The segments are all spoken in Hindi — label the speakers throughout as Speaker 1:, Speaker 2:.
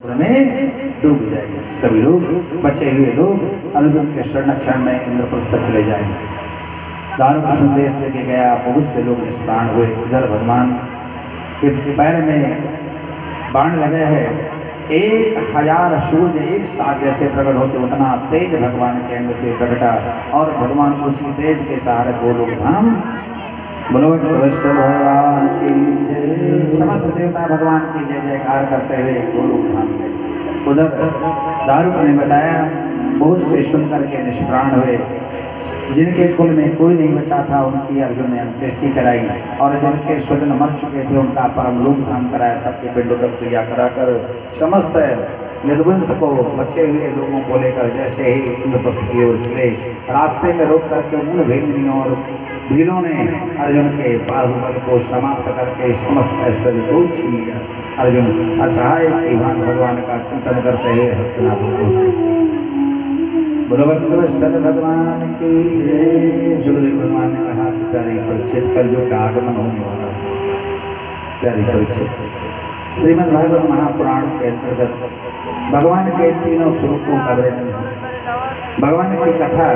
Speaker 1: में डूब जाएंगे। सभी लोग बचे हुए लोग अर्जुन के शरण में इंद्रप्रस्थ चले जाएंगे। दारू का संदेश लेके गया, बहुत से लोग निष्प्राण हुए। इधर भगवान के पैर में बाण लगे हैं। 1000 सूर्य एक साथ जैसे प्रकट होते उतना तेज भगवान के अंग से प्रकटा और भगवान उसी तेज के सहारे वो लोग धाम बोलो भगवान की जय। समस्त देवता भगवान की जय जयकार करते हुए गोलोक धाम गए। उधर दारुक ने बताया बहुत से सुनकर के निष्प्राण हुए। जिनके कुल में कोई नहीं बचा था उनकी अर्जुन ने अंत्येष्टि कराई और जिनके स्वजन मर चुके थे उनका परमलोक धाम कराया। सबके पिंडोदक क्रिया कराकर समस्त निर्वंश को बचे हुए लोगों को लेकर जैसे ही इंद्रप्रस्थ की ओर चले, रास्ते में रोक करके उन भेदियों और भीलों ने अर्जुन के बाहुबल को समाप्त करके समस्त ऐश्वर्य को छीन लिया। अर्जुन असहाय भान भगवान का चिंतन करते हुए हस्तिनापुर पहुंचे। बोलो भगवान की जय। सुखदेव भगवान ने कहा कि प्यारे परीक्षित कलयुग का आगमन होने वाला। प्यारे परीक्षित श्रीमद् भागवत महापुराण के अंतर्गत भगवान के तीनों स्वरूपों का वर्णन है। भगवान की कथा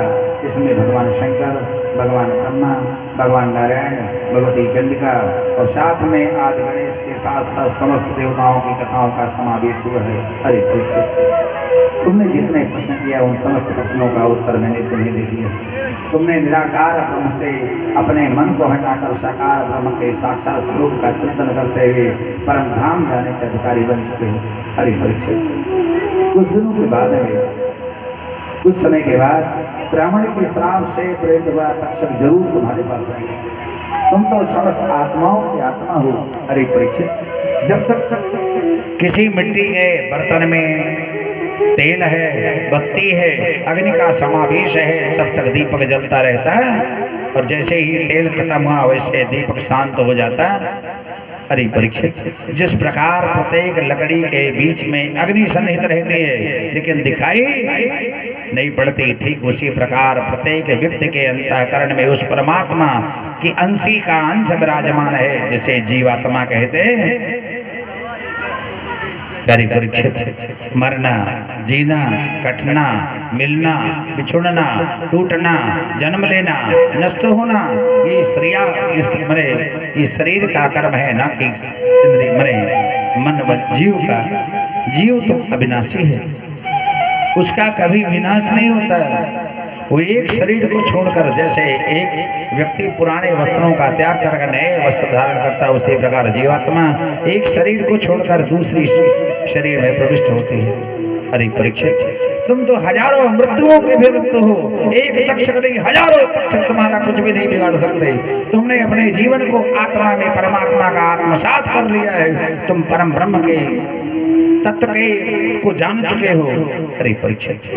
Speaker 1: इसमें भगवान शंकर, भगवान ब्रह्मा, भगवान नारायण, भगवती चंडिका और साथ में आदि गणेश के साथ साथ समस्त देवताओं की कथाओं का समावेश हुआ है। अरे परीक्षित, तुमने जितने प्रश्न किया उन समस्त प्रश्नों का उत्तर मैंने तुम्हें दे दिया। तुमने निराकार ब्रह्म से अपने मन को हटाकर साकार ब्रह्म के साक्षात स्वरूप का चिंतन करते हुए परम धाम जाने के अधिकारी बन चुके हो। अरे परीक्षित, कुछ दिनों के बाद में कुछ समय के बाद ब्राह्मण के श्राप से प्रेरित हुआ तक्षक जरूर तुम्हारे पास आएगा। तुम तो समस्त आत्माओं की आत्मा हो। अरे परीक्षित, जब तक किसी मिट्टी के बर्तन में तेल है, बत्ती है, अग्नि का समावेश है, तब तक दीपक जलता रहता है और जैसे ही तेल खत्म हुआ वैसे दीपक शांत हो जाता है। अरे परीक्षित, जिस प्रकार प्रत्येक लकड़ी के बीच में अग्नि सन्निहित रहती है लेकिन दिखाई नहीं पड़ती, ठीक उसी प्रकार प्रत्येक व्यक्ति के अंतःकरण में उस परमात्मा की अंशी का अंश विराजमान है जिसे जीवात्मा कहते हैं। प्यारे परीक्षित, मरना, जीना, कटना, मिलना, बिछुड़ना, टूटना, जन्म लेना, नष्ट होना, ये शरीर का कर्म है, ना कि मन व जीव का। जीव तो अविनाशी है, उसका कभी विनाश नहीं होता। वो एक शरीर को छोड़कर जैसे एक व्यक्ति पुराने वस्त्रों का त्याग कर नए वस्त्र धारण करता है, उसी प्रकार जीवात्मा एक शरीर को छोड़कर दूसरी शरीर में प्रविष्ट होती है। अरे परीक्षित, तुम तो हजारों मृत्युओं के विरुद्ध हो। एक तक्षक नहीं, हजारों तक्षक तुम्हारा कुछ भी नहीं बिगाड़ सकते। तुमने अपने जीवन को आत्मा में परमात्मा का आत्मसात कर लिया है। तुम परम ब्रह्म के तत्व के को जान चुके हो। अरे परीक्षित,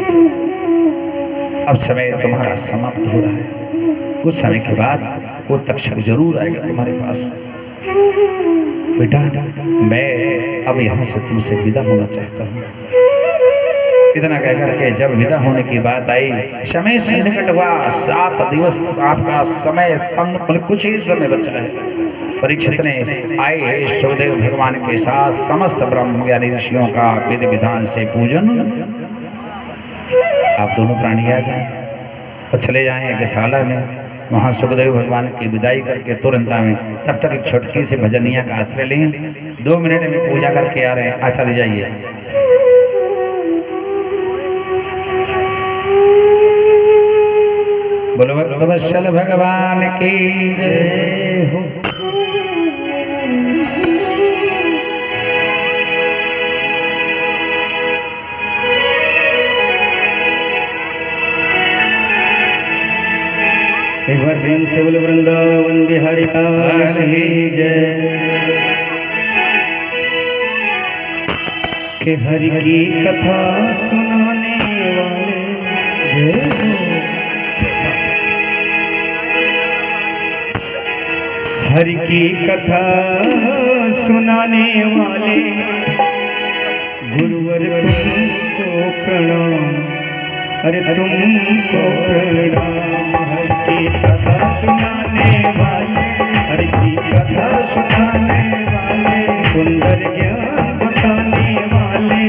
Speaker 1: अब समय तुम्हारा समाप्त हो रहा है। कुछ समय के बाद वो तक्षक जरूर आएगा तुम्हारे पास। बेटा, मैं अब यहाँ से तुमसे विदा होना चाहता हूँ। इतना कहकर के जब विदा होने की बात आई, समय से निकट हुआ 7 दिवस आपका समय कुछ ही समय बचा है। परीक्षित ने आए सुखदेव भगवान के साथ समस्त ब्रह्म ज्ञानी ऋषियों का विधि विधान से पूजन। आप दोनों प्राणी आ जाएं और चले जाएं यज्ञशाला में। वहाँ सुखदेव भगवान की विदाई करके तुरंत आए। तब तक एक छोटकी सी भजनिया का आश्रय लें। 2 मिनट में पूजा करके आ रहे हैं। आचार्य जाइए। बोलो भक्तवत्सल भगवान की जय हो।
Speaker 2: एक बार प्रेम से बोलो वृंदावन बिहारी लाल की जय। कि हरि की कथा सुनाने वाले हरि की कथा सुनाने वाले गुरुवर तुमको प्रणाम। अरे तुमको प्रणाम। हरि की कथा सुनाने वाले, हरि की कथा सुनाने वाले, सुंदर ज्ञान बताने वाले,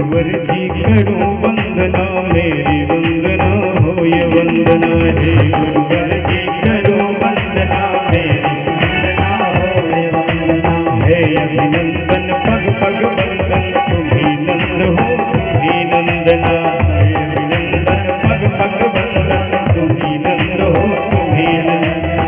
Speaker 2: गुरुवर जी करूं वंदना, मेरी वंदना हो ये वंदना है। गुरुवर जी करूं वंदना, मेरी वंदना हो ये वंदना है। अभिनंदन पग पग वंदन, तुम्ही नंद हो तुम्ही नंदना है। अभिनंदन पग पग वंदन, तुम्ही नंद हो तुम्ही नंदना।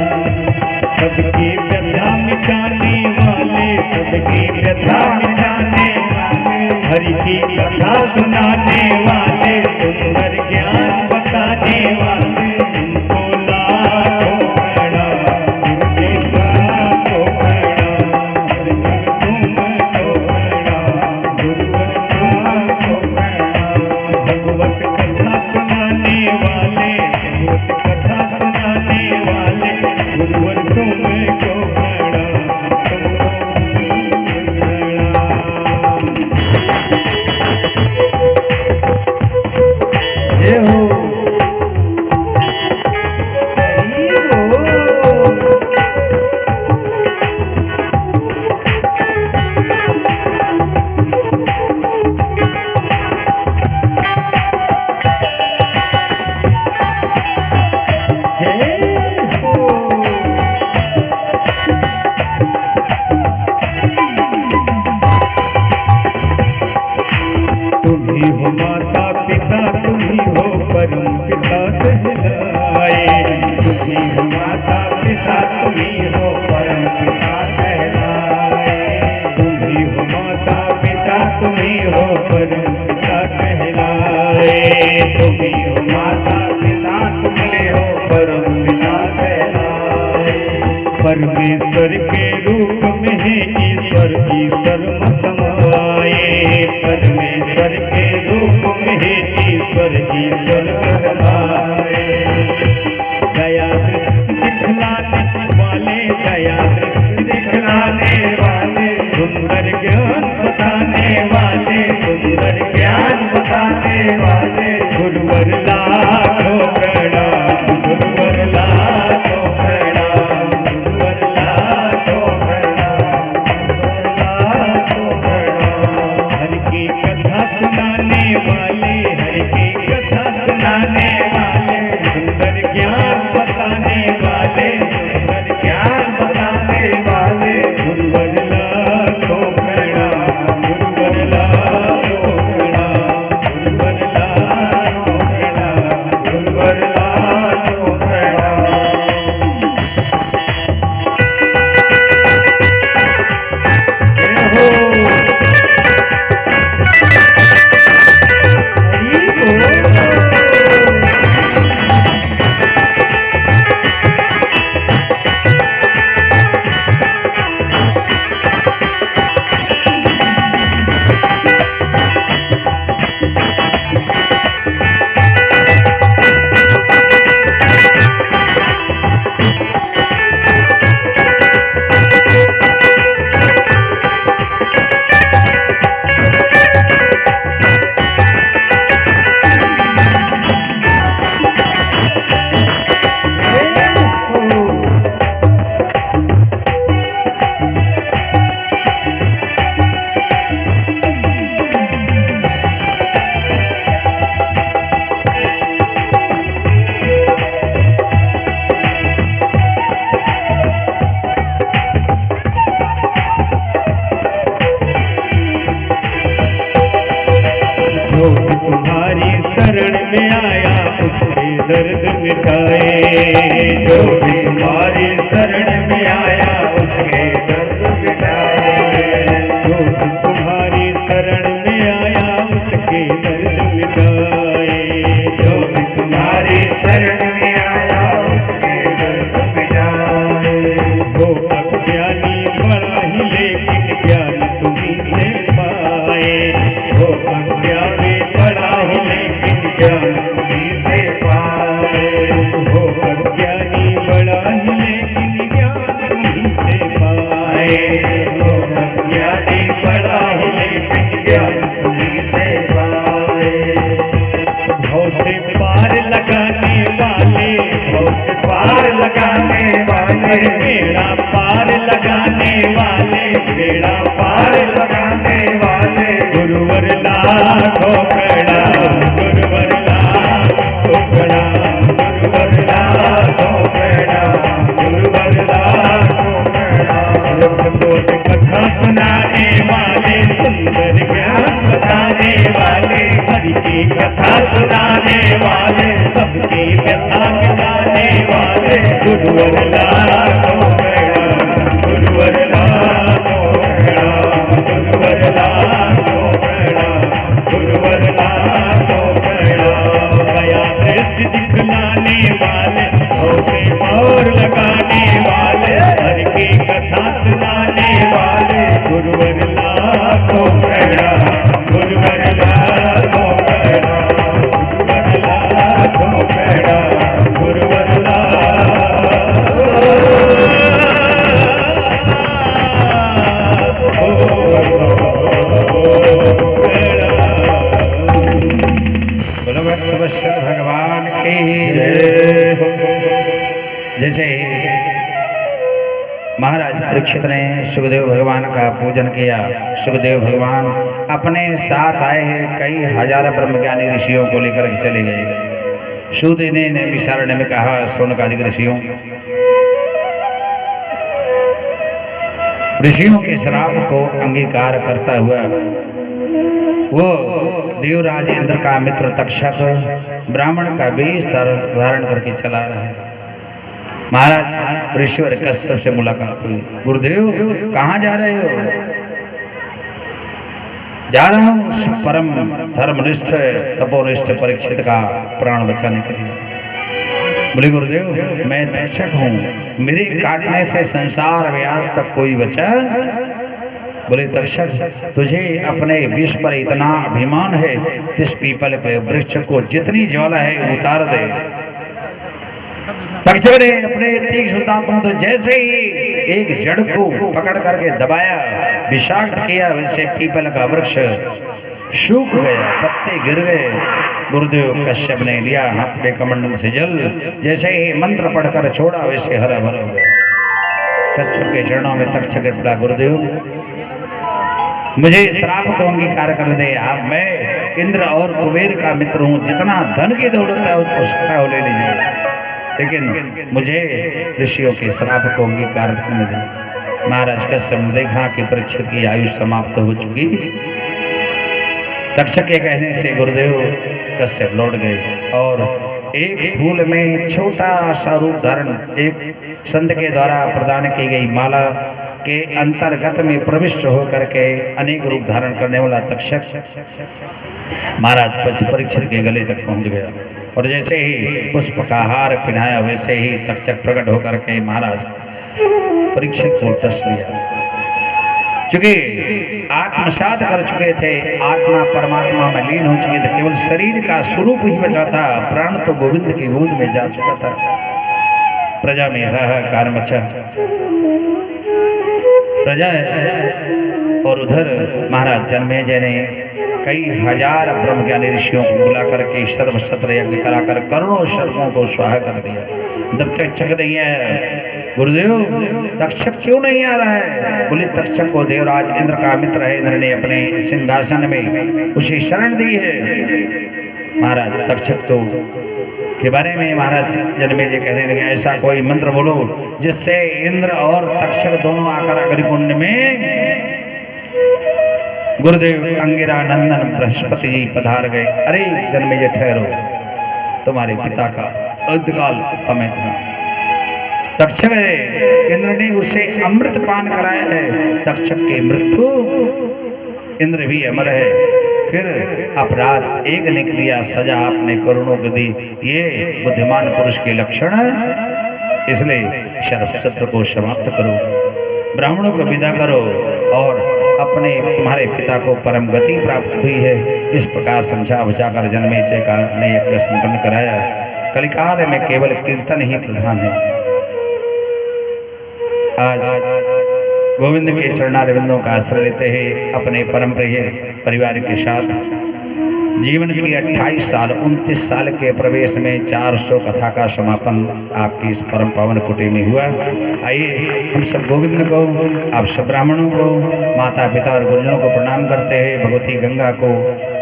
Speaker 2: सबकी व्यथा मिटाने वाले, सबकी व्यथा मिटाने वाले, हरि की कथा सुनाने वाले, सुंदर ज्ञान बताने वाले, उनको लाखों प्रणाम, उनके लाखों प्रणाम। तुमको प्रणाम गुरुवर, तुमको प्रणाम। भगवत कथा सुनाने वाले, भगवत कथा सुनाने वाले, गुरुवर तुमको प्रणाम, तुमको प्रणाम। जय हो हरि बोल। तुम्ही हो माता पिता, तुम्ही हो परम पिता कहलाए। तुम्ही हो माता पिता, तुम्ही हो परम पिता कहलाए। तुम्ही हो माता पिता, तुम्ही हो परम पिता कहलाए। तुम्ही हो माता पिता, तुम्ही हो परम पिता कहलाए। परमेश्वर के रूप में है ईश्वर, ईश्वर में समाए। परमेश्वर के रूप में है ईश्वर, ईश्वर में समाए। दया दृष्टि दिखलाने वाले, दया दृष्टि दिखलाने वाले, सुंदर ज्ञान बताने वाले, सुंदर ज्ञान बताने वाले, गुरुवर लाखों प्रणाम, गुरुवर लाखों प्रणाम, गुरुवर लाखों प्रणाम, गुरुवर लाखों प्रणाम। हरि की कथा सुनाने वाले, हरि की कथा सुनाने वाले, सुंदर ज्ञान बताने वाले, सुंदर ज्ञान बताने वाले, गुरुवर लाखों प्रणाम, गुरुवर लाखों प्रणाम, गुरुवर लाखों प्रणाम, गुरुवर लाखों प्रणाम। जय हो हरि बोल। जो भी तुम्हारी शरण में आया, उसके दर्द मिटाए। जो भी तुम्हारी शरण में आया, उसके दर्द मिटाए। जो भी तुम्हारी शरण में आया, उसके दर्द मिटाए। जो भी तुम्हारी शरण में आया, उसके दर्द मिटाए। वो अज्ञानी बड़ा ही, लेकिन ज्ञान तुम्हीं से पाए। वो अज्ञानी बड़ा ही, लेकिन ज्ञान तुम्हीं से पाए। वो अज्ञानी बड़ा ही, लेकिन ज्ञान तुम्हीं से पाए। वो अज्ञानी बड़ा ही, लेकिन ज्ञान तुम्हीं से पाए। भव से पार लगाने वाले, भव से पार लगाने वाले, बेड़ा पार लगाने वाले, बेड़ा पार लगाने वाले, गुरुवर लाख प्रणाम गुरुवर लाखों प्रणाम गुरुवर लाखों प्रणाम गुरुवर लाखों प्रणाम। सबको कथा सुनाने वाले सुंदर ज्ञान बताने वाले हरि की कथा सुनाने वाले सबकी व्यथा मिटाने वाले गुरुवर लाखों प्रणाम गुरुवर लाखों प्रणाम गुरुवर लाखों प्रणाम गुरुवर लाखों प्रणाम। दया दृष्टि दिखलाने वाले धोखे मोर लगाने वाले हरि की कथा सुनाने वाले गुरुवर लाखों प्रणाम गुरुवर लाखों प्रणाम गुरुवर लाखों प्रणाम गुरुवर
Speaker 1: भगवान की जय। जैसे महाराज परीक्षित ने सुखदेव भगवान का पूजन किया, सुखदेव भगवान अपने साथ आए हैं कई हजार ब्रह्मज्ञानी ऋषियों को लेकर के चले गए। सूत ने विचारण्य में कहा, शौनकादिक ऋषियों के श्राप को अंगीकार करता हुआ वो देवराज इंद्र का मित्र तक्षक ब्राह्मण का वेश धारण करके चला रहा है। महाराज ऋषिवर कश्यप से मुलाकात हुई। गुरुदेव कहाँ जा रहे हो? जा रहा हूँ परम धर्मनिष्ठ तपोनिष्ठ परीक्षित का प्राण बचाने के लिए। बोले गुरुदेव मैं तक्षक हूँ, मेरे काटने से संसार में आज तक कोई बचा? बोले तक्षक तुझे अपने विष पर इतना अभिमान है, इस पीपल के वृक्ष को जितनी ज्वाला है उतार दे। तक्षक ने अपने तीक्ष्ण दांतों से जैसे ही एक जड़ को पकड़ करके दबाया, विषाक्त किया, वैसे पीपल का वृक्ष सूख गया, पत्ते गिर गए। गुरुदेव कश्यप ने लिया अपने कमंडल से जल, जैसे ही मंत्र पढ़कर छोड़ा वैसे हरा भरा हो गया। कश्यप के चरणों में तक्षक पड़ा, गुरुदेव मुझे श्राप को अंगीकार कर दे। आप मैं इंद्र और कुबेर का मित्र हूँ, जितना धन की दौलत है उसको सकता हो ले लीजिए, लेकिन मुझे ऋषियों के श्राप को अंगीकार करने दें। महाराज कश्यप ने देखा कि परीक्षित की आयु समाप्त हो चुकी। तक्षक के कहने से गुरुदेव कश्यप लौट गए और एक फूल में छोटा सा रूप धारण, एक संत के द्वारा प्रदान की गई माला के अंतर्गत में प्रविष्ट होकर के अनेक रूप धारण करने वाला तक्षक महाराज परीक्षित के गले तक पहुंच गया और जैसे ही पुष्प का हार पहनाया वैसे ही तक्षक प्रकट होकर के महाराज परीक्षित को डस लिया। चूंकि आत्मसात कर चुके थे, आत्मा परमात्मा में लीन हो चुके थे, केवल शरीर का स्वरूप ही बचा था, प्राण तो गोविंद की गोद में जा चुका था। प्रजा में हाहाकार मचा, प्रजा और उधर महाराज जन्मेजय ने कई हजार ब्रह्मज्ञानी ऋषियों को बुला करके सर्वशस्त्र यज्ञ कराकर करोड़ों शर्मों को स्वाहा कर दिया। जब तक्षक नहीं आया, गुरुदेव तक्षक क्यों नहीं आ रहा है? बोले तक्षक को देवराज इंद्र का मित्र है, इंद्र ने अपने सिंहासन में उसे शरण दी है। महाराज तक्षक तो के बारे में महाराज जन्मेजय कहने लगे, ऐसा कोई मंत्र बोलो जिससे इंद्र और तक्षक दोनों आकर अग्निकुंड में। गुरुदेव अंगिरा नंदन बृहस्पति जी पधार गए। अरे जन्मेजय ठहरो, तुम्हारे पिता का अंतकाल समय था। तक्षक इंद्र ने उसे अमृत पान कराया है, तक्षक की मृत्यु इंद्र भी अमर है। फिर अपराध एक ने किया, सजा आपने करोड़ों को दी, ये बुद्धिमान पुरुष के लक्षण है। इसलिए सर्वशस्त्र को समाप्त करो, ब्राह्मणों को विदा करो और अपने तुम्हारे पिता को परम गति प्राप्त हुई है। इस प्रकार समझा बुझाकर जन्मेजय का ने यज्ञ संपन्न कराया। कलिकाल में केवल कीर्तन ही प्रधान है। आज गोविंद के चरणारविंदों का आश्रय लेते हैं अपने परम प्रिय परिवार के साथ जीवन की 28 साल 29 साल के प्रवेश में 400 कथा का समापन आपकी इस परम पावन कुटी में हुआ। आइए हम सब गोविंद को, आप सब ब्राह्मणों को, माता पिता और गुरुजनों को प्रणाम करते हैं, भगवती गंगा को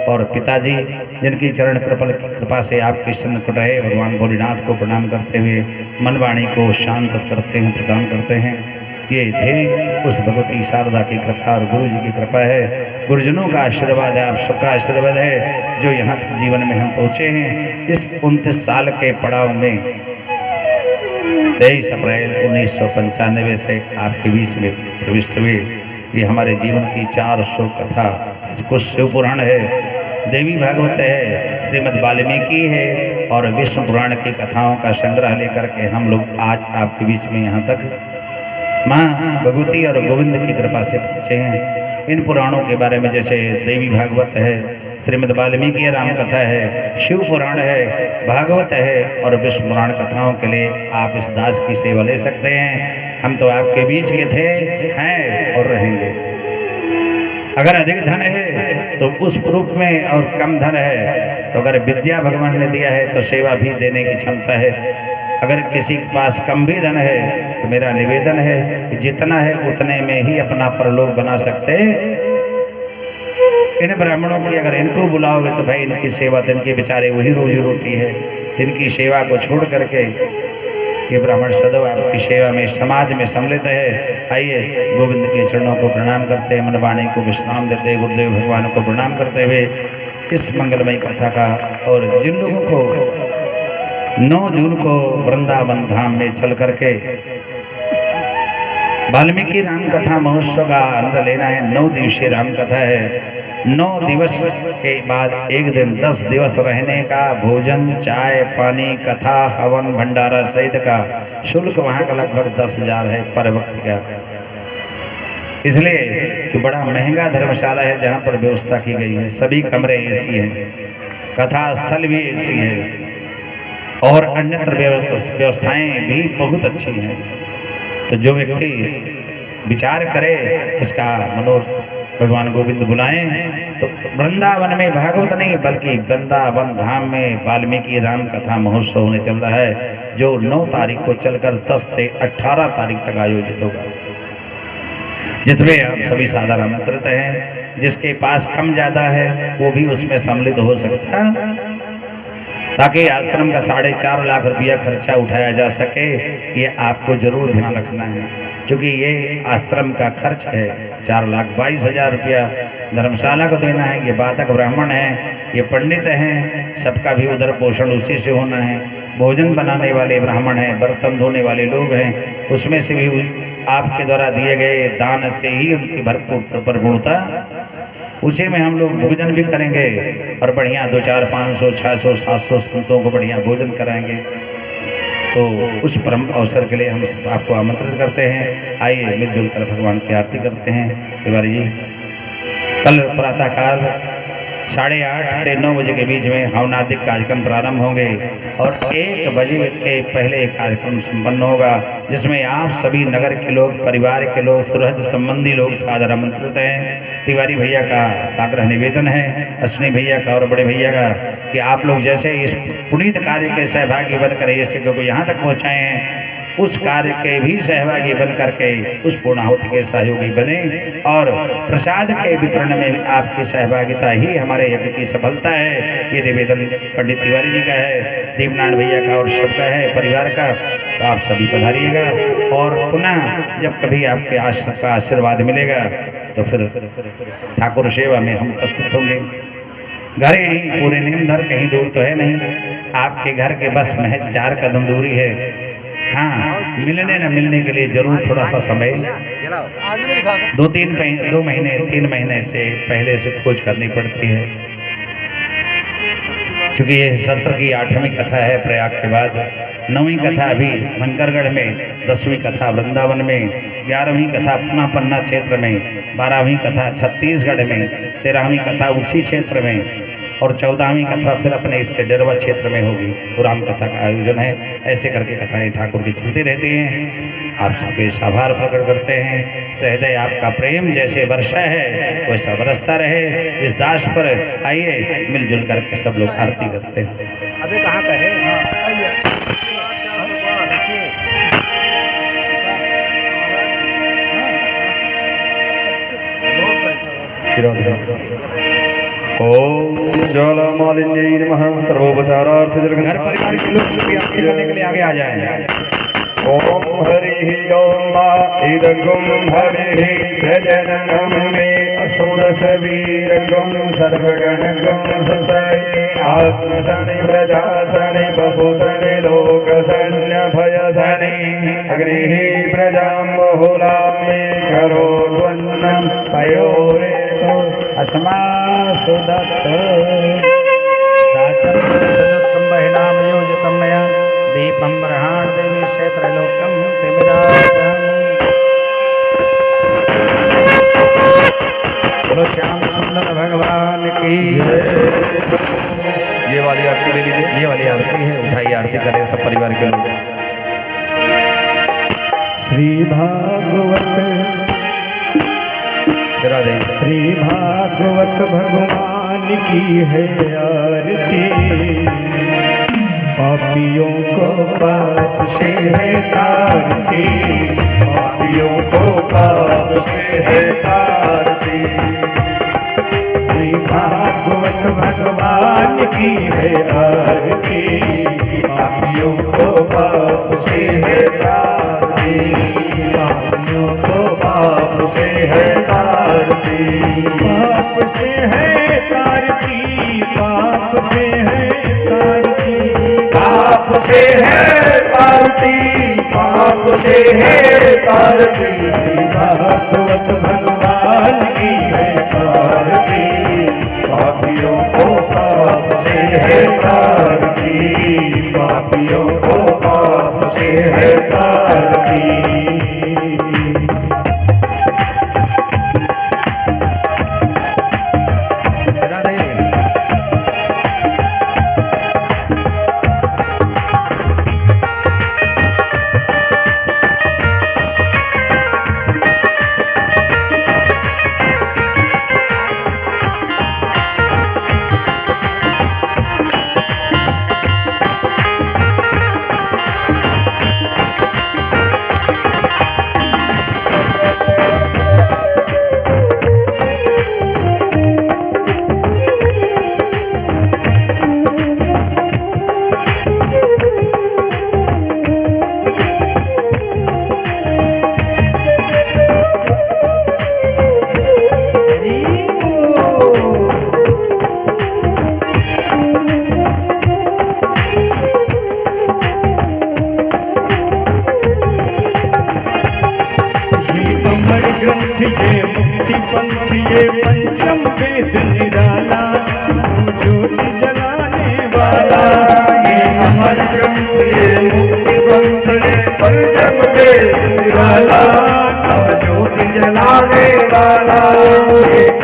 Speaker 1: और पिताजी जिनकी चरण कृपा से आपके सन्निकट रहे, भगवान भोलेनाथ को प्रणाम करते हुए मन वाणी को शांत करते हैं, प्रदान करते हैं। ये थे उस भगवती शारदा की कृपा और गुरु जी की कृपा है, गुरुजनों का आशीर्वाद है, आप सबका आशीर्वाद है जो यहाँ जीवन में हम पहुँचे हैं। इस 29 साल के पड़ाव में 23 अप्रैल 1995 से आपके बीच में प्रविष्ट हुए। ये हमारे जीवन की 400 कथा, कुछ शिव पुराण है, देवी भागवत है, श्रीमद् वाल्मीकि है और विष्णु पुराण की कथाओं का संग्रह लेकर के हम लोग आज आपके बीच में यहाँ तक माँ भगवती और गोविंद की कृपा से पहुँचे हैं। इन पुराणों के बारे में जैसे देवी भागवत है, श्रीमद् वाल्मीकि राम कथा है, शिव पुराण है, भागवत है और विष्णु पुराण कथाओं के लिए आप इस दास की सेवा ले सकते हैं। हम तो आपके बीच के थे, हैं और रहेंगे। अगर अधिक धन है तो उस रूप में और कम धन है तो अगर विद्या भगवान ने दिया है तो सेवा भी देने की क्षमता है। अगर किसी के पास कम भी धन है तो मेरा निवेदन है कि जितना है उतने में ही अपना परलोक बना सकते। इन ब्राह्मणों की अगर इनको बुलाओगे तो भाई इनकी सेवा तो इनके बेचारे वही रोजी रोटी है, इनकी सेवा को छोड़ करके ये ब्राह्मण सदैव आपकी सेवा में समाज में सम्मिलित है। आइए गोविंद के चरणों को प्रणाम करते हैं, मनवाणी को विश्राम देते, गुरुदेव भगवान को प्रणाम करते हुए इस मंगलमयी कथा का। और जिन लोगों को 9 जून को वृंदावन धाम में चल करके वाल्मीकि राम कथा महोत्सव का आनंद लेना है, 9 दिवसीय राम कथा है। 9 दिवस के बाद एक दिन 10 दिवस रहने का भोजन, चाय, पानी, कथा, हवन, भंडारा सहित का शुल्क वहाँ का लगभग 10,000 है पर वक्त का। इसलिए कि बड़ा महंगा धर्मशाला है जहाँ पर व्यवस्था की गई है, सभी कमरे एसी हैं, कथा स्थल भी एसी है और अन्यत्र व्यवस्थाएं भी बहुत अच्छी हैं। तो जो व्यक्ति विचार करे, जिसका मनोरथ भगवान गोविंद बुलाएं, तो वृंदावन में भागवत नहीं बल्कि वृंदावन धाम में वाल्मीकि राम कथा महोत्सव होने चल रहा है, जो 9 तारीख को चलकर 10 से 18 तारीख तक आयोजित होगा, जिसमें आप सभी सादर आमंत्रित हैं। जिसके पास कम ज़्यादा है वो भी उसमें सम्मिलित हो सकता है, ताकि आश्रम का 4.5 लाख रुपया खर्चा उठाया जा सके। ये आपको जरूर ध्यान रखना है, क्योंकि ये आश्रम का खर्च है। 4,22,000 रुपया धर्मशाला को देना है। ये बाधक ब्राह्मण हैं, ये पंडित हैं, सबका भी उधर पोषण उसी से होना है। भोजन बनाने वाले ब्राह्मण हैं, बर्तन धोने वाले लोग हैं, उसमें से भी आपके द्वारा दिए गए दान से ही उनकी भरपूर परिपूर्णता, उसी में हम लोग भोजन भी करेंगे और बढ़िया 2, 4, 500, 600, 700 संतों को बढ़िया भोजन कराएंगे। तो उस परम अवसर के लिए हम आपको आमंत्रित करते हैं। आइए मिलजुल कर भगवान की आरती करते हैं। तिवारी जी, कल प्रातःकाल 8:30 से 9 बजे के बीच में हवनादिक कार्यक्रम प्रारंभ होंगे और 1 बजे के पहले कार्यक्रम संपन्न होगा, जिसमें आप सभी नगर के लोग, परिवार के लोग, सुहृद संबंधी लोग सादर आमंत्रित हैं। तिवारी भैया का साग्रह निवेदन है, अश्विनी भैया का और बड़े भैया का, कि आप लोग जैसे इस पुनीत कार्य के सहभागी बनकर इस जगह को यहाँ तक पहुँचाए हैं, उस कार्य के भी सहभागी बन करके उस पूर्णाहुति के सहयोगी बने और प्रसाद के वितरण में आपकी सहभागिता ही हमारे यज्ञ की सफलता है। ये निवेदन पंडित तिवारी जी का है, दीपनारायण भैया का और सबका है, परिवार का। तो आप सभी पधारिएगा और पुनः जब कभी आपके आश्रम का आशीर्वाद मिलेगा तो फिर ठाकुर सेवा में हम उपस्थित होंगे। घर यहीं पूरे नीमधर, कहीं दूर तो है नहीं, आपके घर के बस महज 4 कदम दूरी है। हाँ, मिलने न मिलने के लिए जरूर थोड़ा सा समय 2 महीने 3 महीने से पहले से खोज करनी पड़ती है, क्योंकि ये सत्र की 8वीं कथा है प्रयाग के बाद, 9वीं कथा अभी शंकरगढ़ में, 10वीं कथा वृंदावन में, 11वीं कथा पुनः पन्ना क्षेत्र में, 12वीं कथा छत्तीसगढ़ में, 13वीं कथा उसी क्षेत्र में और 14वीं कथा फिर अपने इसके डेरवा क्षेत्र में होगी। तो राम कथा का आयोजन है। ऐसे करके कथाएं ठाकुर की चलती रहती हैं। आप सबके आभार प्रकट करते हैं। सहृदय आपका प्रेम जैसे वर्षा है वैसा बरसता रहे इस दास पर। आइए मिलजुल करके सब लोग आरती करते हैं।
Speaker 2: अबे कहाँ का है?
Speaker 1: शिरोधार्य
Speaker 2: ओम ज्वालामालिन्यै नमः। सर्वोपचारार्थ
Speaker 1: घर परिवार के लोग सभी आरती करने के लिए आगे आ जाएं।
Speaker 2: ओम हरि ओम इदगुम हरि प्रजननम में असुरसवीरगुम सर्वगणगुम ससै आत्मसनि प्रजासनि बहुसनि लोकसन्य भयसनि अग्निः प्रजां बहुलां मे करोद्वन्नं पयोरेतो अस्मासुदत्त
Speaker 1: सदत्तं बहिनां योजितं मया दीपं ब्रहाण देवी क्षेत्रलोकं तिमिरासम्। बोलो श्याम सुंदर भगवान की।
Speaker 2: ये वाली आरती ले लीजिए।
Speaker 1: ये वाली आरती है, उठाइए आरती करें सब परिवार के लोग।
Speaker 2: श्री भागवत श्री भागवत भगवान की है आरती। पापियों को पाप से है तारती। पापियों को पाप से है तारती। श्री भागवत भगवान की है आरती। पापियों को पाप से है तारती। पापियों को पाप से है तारती। पाप से है तारती। पाप से है तारती। पाप से है तारती। पाप से है तारती। भागवत भगवान की है तारती। पापियों को पाप से है तारती। पापियों को पाप से है तारती।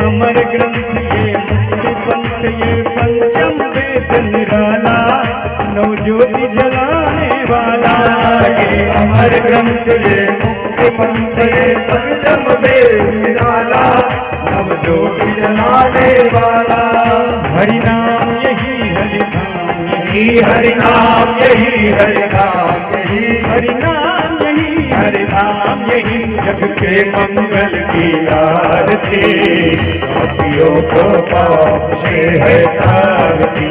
Speaker 2: अमर ग्रंथ ये मुक्ति पंथ ये पंचम वेद निराला नव ज्योति जलाने वाला। ये अमर ग्रंथ ये मुक्ति पंथ ये पंचम वेद निराला नव ज्योति जलाने वाला। हरि नाम यही हरि नाम यही हरि नाम यही हरि नाम यही हरि नाम यही हरि नाम यही जग के मंगल की आरती। पापियों को पाप से है तारती।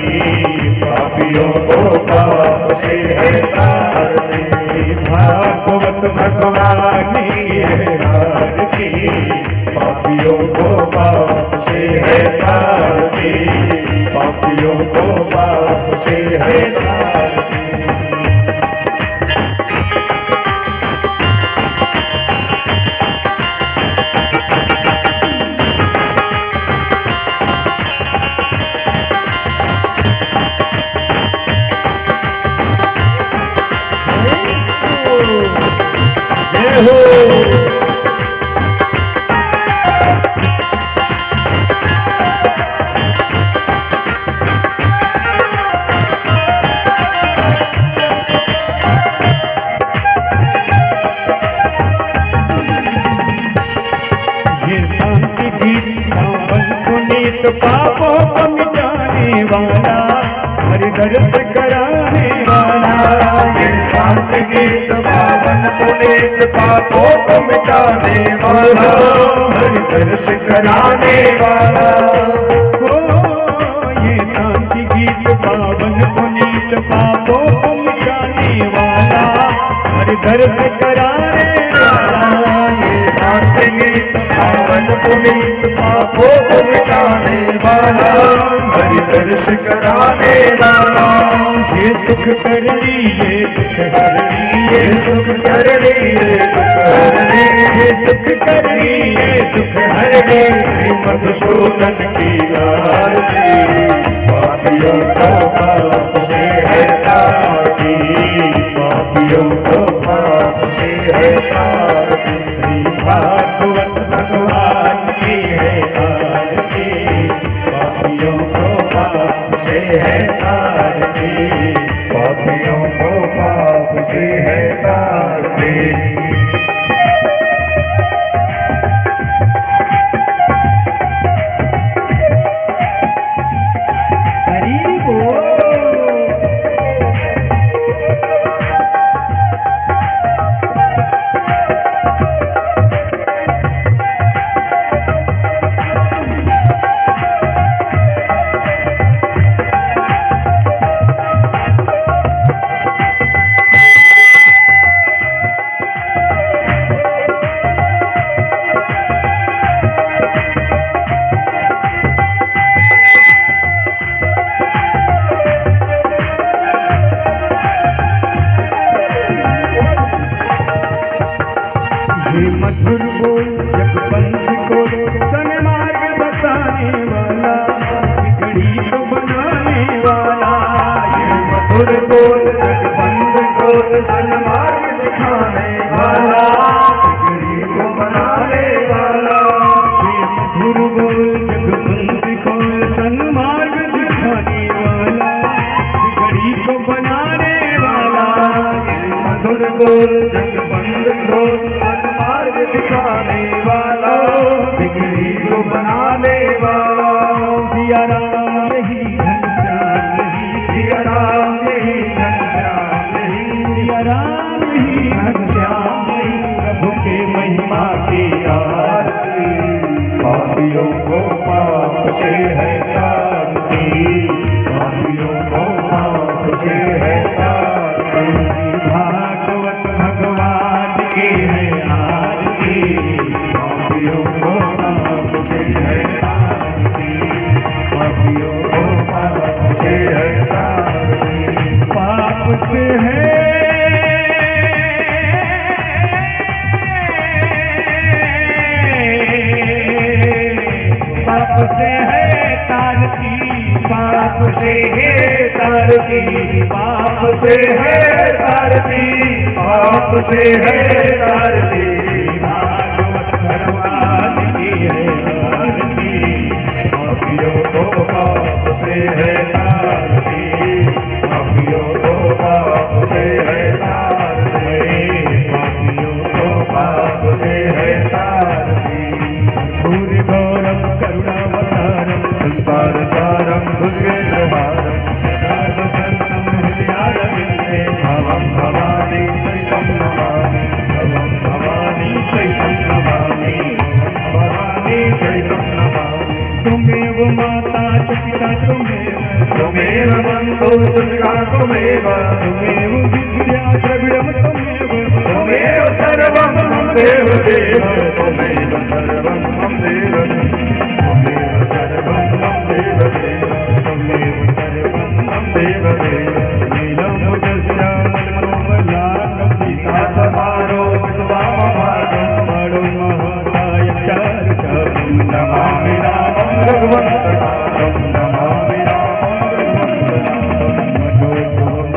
Speaker 2: पापियों को पाप से है तारती। भागवत भगवान की है आरती। पापियों को पाप से है तारती। पापियों को पाप से है तारती। पापों को मिटाने वाला हरि दर्द कराने वाला। ये शांत गीत पावन पुनीत पापों को मिटाने वाला हरि दर्द कराने वाला। पापों को मिटाने वाला, हर दर्द कराने वाला। ये शांति गीत पावन पुनीत पापों को मिटाने वाला, हर दर्श कराने वाला। ये सुख कर लिए दुख हर लिए, सुख कर लिए दुख हर लिए, ये सुख कर लिए दुख हर लिए। मधुसूदन की आरती, पापियों को पाप से है तारती, पापियों को पाप से है तारती। श्री भागवत भगवान की है आरती, पापियों को पाप से है तारती, पापियों को पाप से है तारती। मधुर बोल जगबंध को सन्मार्ग बताने वाला, बिगड़ी को बनाने वाला। ये मधुर बोल जगबंध को सन्मार्ग दिखाने वाला, बिगड़ी को बनाने वाला। ये मधुर बोल जगबंध को सन्मार्ग दिखाने वाला, बिगड़ी को बनाने वाला। ये मधुर बोल जगबंध को सन्मार्ग दिखाने वाला, बिगड़ी को बनाने वाला। सिया राम यही घनश्याम यही, सिया राम यही घनश्याम यही, सिया राम यही घनश्याम यही। प्रभु के महिमा की आरती, पापियों को पाप से है तारती, पापियों को पाप से है तारती। भागवत भगवान की है आरती, पापियों को पाप से है तारती, पापियों को पाप से है तारती। पाप से है पाप से है तारती, पाप से है तारती, पाप से है तारती, पाप से है तारती। भागवत भगवान की है आरती, पापियों को पाप से है तारती, पापियों को पाप से है तारती, पापियों को पाप से है तारती। भूरि गौरम करुणावतारम संसार सारम भुजगेन्द्रहारम, सर्वसन्तं हृदयारविन्दे भवं भवानी सहितं नमामि, भवं भवानी सहितं नमामि, भवानी सहितं नमामि। त्वमेव माता च पिता त्वमेव, त्वमेव बन्धुः च सखा त्वमेव, त्वमेव विद्या द्रविडं त्वमेव, त्वमेव सर्वं मम देव देव, त्वमेव सर्वं मम देव देव, त्वमेव सर्वं मम देव देव, त्वमेव सर्वं मम देव देव। नीलं मुजस्यामलकोमलाङ्गं सीतासमारो विद्वामभागं माडो महाकाय चारुचारुं नमामि रामं भगवन्तनाथं, नमामि रामं भगवन्तनाथं। मनोभवं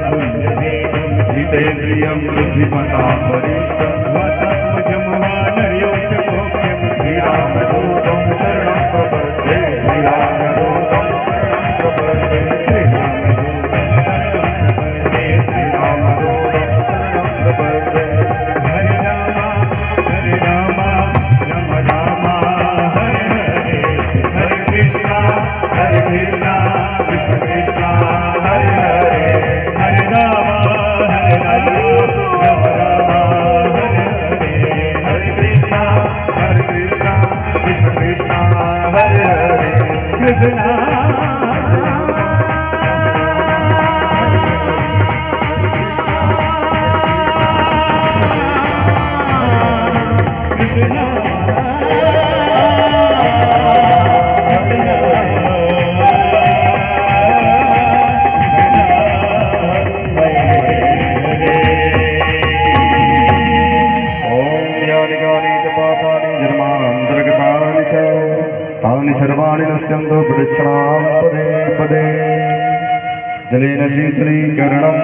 Speaker 2: कारुण्यदेवं जितेन्द्रियं बुद्धिमतां वरिष्ठं, वातात्मजं वानर्यों च मोक्ष्यं। श्रीरामदूतं शरणं प्रपद्ये, श्रीरामदूतं शरणं प्रपद्ये, श्रीरामदूतं शरणं प्रपद्ये, श्रीरामदूतं शरणं प्रपद्ये। हरे राम राम राम हरे हरे, हरे कृष्णा कृष्ण कृष्ण हरे हरे, हरे राम राम राम हरे हरे, हरे कृष्णा कृष्ण कृष्ण हरे हरे। कृष्णा
Speaker 3: शीतलीकरणम्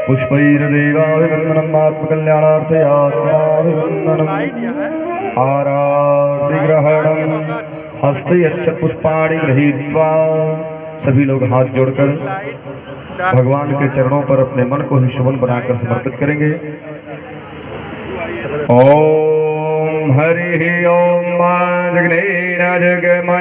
Speaker 3: पुष्पैर्देवाभिवन्दनम् आत्मकल्याणार्थे आत्माभिवन्दनम् आरतिग्रहणम् हस्ते अच्छत पुष्पाणि गृहीत्वा सभी लोग हाथ जोड़कर भगवान के चरणों पर अपने मन को ही शुभन बनाकर समर्पित करेंगे। ओम हरि ओम जगनेन जगमय